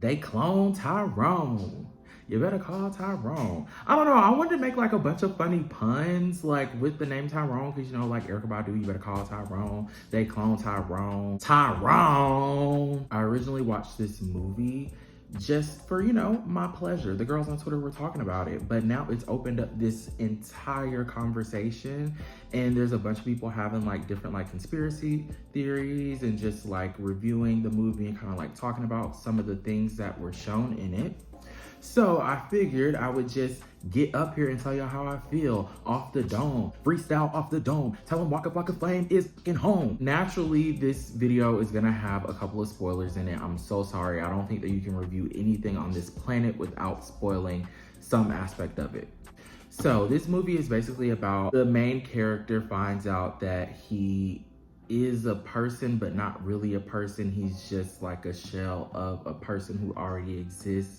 They clone Tyrone. You better call Tyrone. I don't know. I wanted to make like a bunch of funny puns like with the name Tyrone because you know like Erykah Badu, you better call Tyrone. They clone Tyrone. Tyrone. I originally watched this movie just for, you know, my pleasure. The girls on Twitter were talking about it, but now it's opened up this entire conversation and there's a bunch of people having like different like conspiracy theories and just like reviewing the movie and kind of like talking about some of the things that were shown in it. So I figured I would just get up here and tell y'all how I feel off the dome. Freestyle off the dome. Tell them Waka Waka Flame is fucking home. Naturally, this video is gonna have a couple of spoilers in it. I'm so sorry. I don't think that you can review anything on this planet without spoiling some aspect of it. So this movie is basically about the main character finds out that he is a person, but not really a person. He's just like a shell of a person who already exists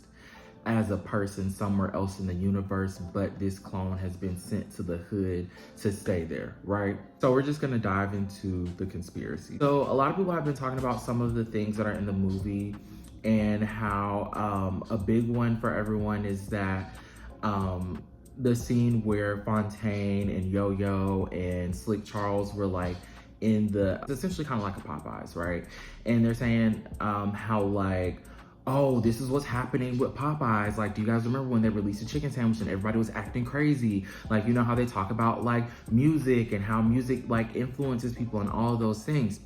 as a person somewhere else in the universe, but this clone has been sent to the hood to stay there, right? So we're just gonna dive into the conspiracy. So a lot of people have been talking about some of the things that are in the movie and how a big one for everyone is that the scene where Fontaine and Yo-Yo and Slick Charles were like in the, essentially kind of like a Popeyes, right? And they're saying how like, oh, this is what's happening with Popeyes. Like, do you guys remember when they released a chicken sandwich and everybody was acting crazy? Like, you know how they talk about like music and how music like influences people and all of those things.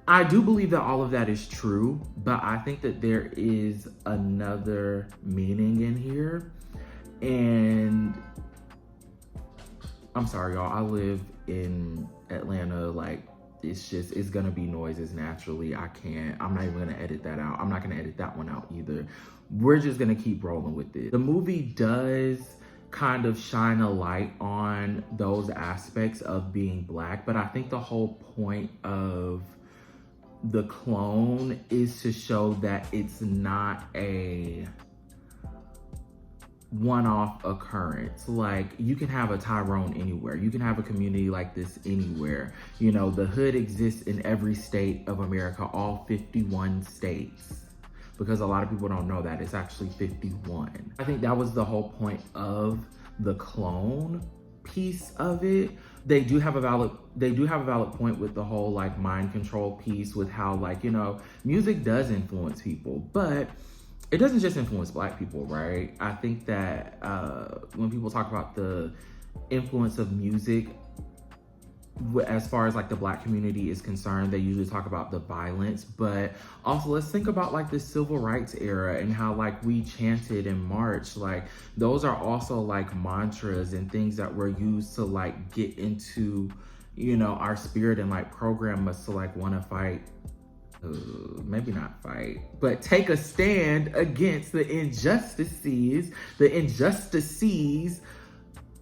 I do believe that all of that is true, but I think that there is another meaning in here. And I'm sorry, y'all, I live in Atlanta, like, it's gonna be noises naturally. I'm not even gonna edit that out. I'm not gonna edit that one out either. We're just gonna keep rolling with it. The movie does kind of shine a light on those aspects of being Black, but I think the whole point of the clone is to show that it's not a one-off occurrence. Like, you can have a Tyrone anywhere. You can have a community like this anywhere. You know, the hood exists in every state of America, all 51 states. Because a lot of people don't know that. It's actually 51. I think that was the whole point of the clone piece of it. They do have a valid point with the whole like mind control piece with how like, you know, music does influence people, but it doesn't just influence Black people, right? I think that when people talk about the influence of music, as far as like the Black community is concerned, they usually talk about the violence, but also let's think about like the civil rights era and how like we chanted and marched. Like, those are also like mantras and things that were used to like get into, you know, our spirit and like program us to like want to fight. Maybe not fight, but take a stand against the injustices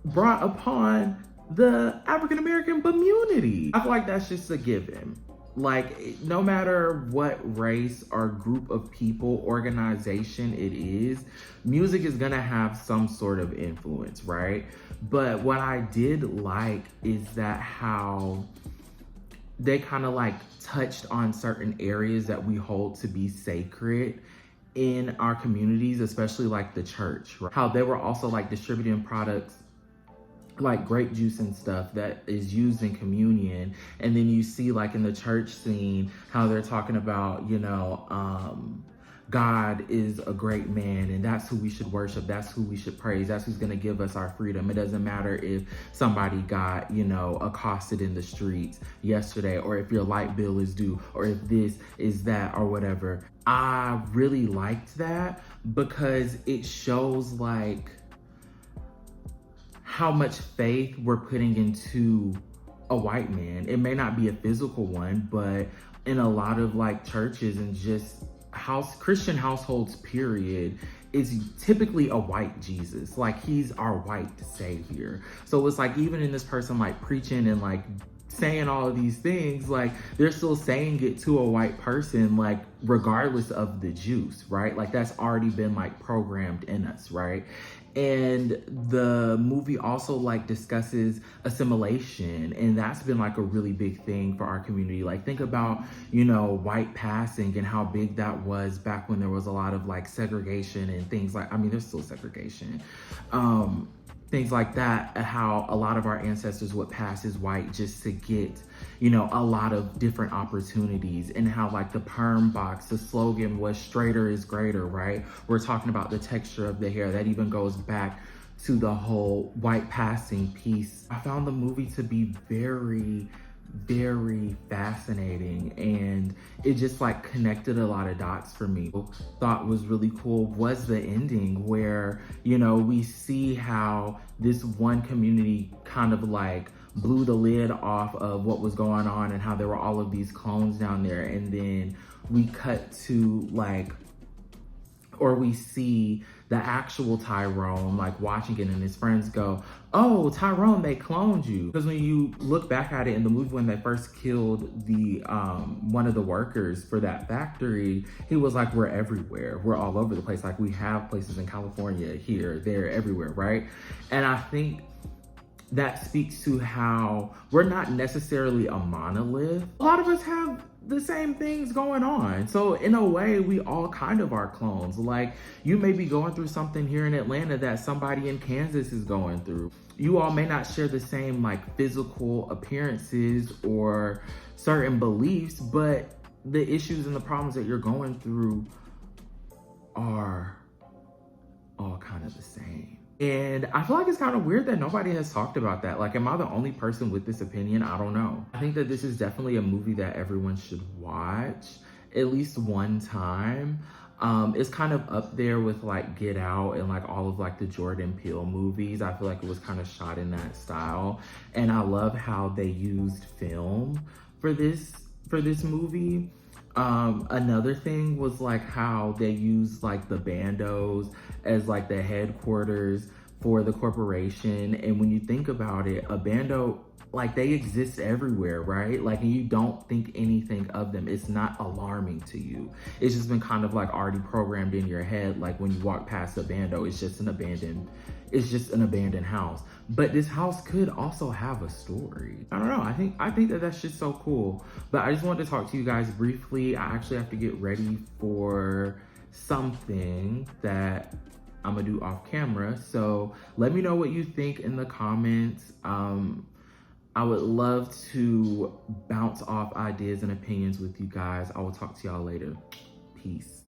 brought upon the African-American community. I feel like that's just a given. Like, no matter what race or group of people, organization it is, music is gonna have some sort of influence, right? But what I did like is that how they kind of like touched on certain areas that we hold to be sacred in our communities, especially like the church, right? How they were also like distributing products like grape juice and stuff that is used in communion. And then you see like in the church scene how they're talking about, you know, God is a great man and that's who we should worship. That's who we should praise. That's who's gonna give us our freedom. It doesn't matter if somebody got, you know, accosted in the streets yesterday, or if your light bill is due, or if this is that or whatever. I really liked that because it shows like how much faith we're putting into a white man. It may not be a physical one, but in a lot of like churches and just Christian households period, is typically a white Jesus. Like, he's our white savior. So it's like, even in this person like preaching and like saying all of these things, like they're still saying it to a white person, like regardless of the juice, right? Like that's already been like programmed in us, right? And the movie also like discusses assimilation, and that's been like a really big thing for our community. Like think about, you know, white passing and how big that was back when there was a lot of like segregation and things like, I mean, there's still segregation. Things like that, how a lot of our ancestors would pass as white just to get, you know, a lot of different opportunities, and how like the perm box, the slogan was straighter is greater, right? We're talking about the texture of the hair. That even goes back to the whole white passing piece. I found the movie to be very, very fascinating, and it just like connected a lot of dots for me. Thought was really cool was the ending where, you know, we see how this one community kind of like blew the lid off of what was going on and how there were all of these clones down there, and then we cut to like, or we see the actual Tyrone like watching it, and his friends go, "Oh, Tyrone, they cloned you." Because when you look back at it in the movie, when they first killed the one of the workers for that factory, he was like, "We're everywhere. We're all over the place. Like we have places in California, here, there, everywhere," right? And I think that speaks to how we're not necessarily a monolith. A lot of us have the same things going on. So in a way, we all kind of are clones. Like you may be going through something here in Atlanta that somebody in Kansas is going through. You all may not share the same like physical appearances or certain beliefs, but the issues and the problems that you're going through are all kind of the same. And I feel like it's kind of weird that nobody has talked about that. Like, am I the only person with this opinion? I don't know. I think that this is definitely a movie that everyone should watch at least one time. It's kind of up there with like Get Out and like all of like the Jordan Peele movies. I feel like it was kind of shot in that style. And I love how they used film for this movie. Another thing was like how they used like the bandos as like the headquarters for the corporation. And when you think about it, a bando, like they exist everywhere, right? Like, and you don't think anything of them. It's not alarming to you. It's just been kind of like already programmed in your head. Like when you walk past a bando, it's just an abandoned house. But this house could also have a story. I don't know. I think that that's just so cool. But I just wanted to talk to you guys briefly. I actually have to get ready for something that I'm gonna do off camera. So let me know what you think in the comments. I would love to bounce off ideas and opinions with you guys. I will talk to y'all later. Peace.